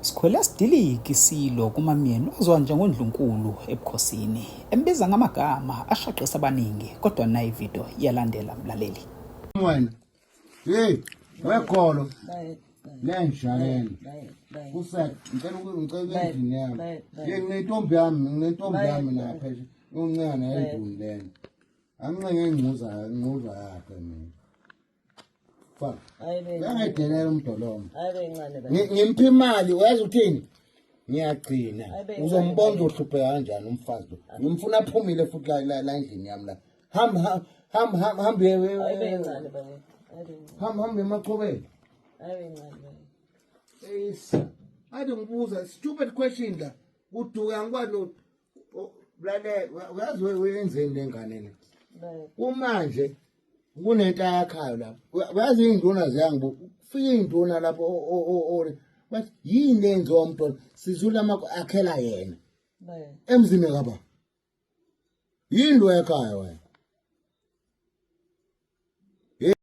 Sikhwele sidiliki silo kumamyeni ozwa njengoNdlunkulu ebukhosini embiza ngamagama ashaqisa abaningi kodwa nayi video yalandela mlaleli. Wena hey wekholo lenjaleni usathi ngicela ngicela endini yami nginentombi yami lapha uncane enduni lena anqenge ingcuza yakhe mina fa yangedelela umdolomo ngimpa imali uyazi uthini ngiyagcina uzombona uhlupheka kanjani umfazi lo ngimfuna aphumile futhi la endlini yami la hamba emachobeni ade ngibuza stupid question la uduka ngikwazi lale uyazi wenzeni lengane le kumanje kunento yakhayo lapho uyazi induna ziyangibuka ufika induna lapho bathi yini lenzo womntwana sizula akhela yena emzini kaba yini lo yakhayo wena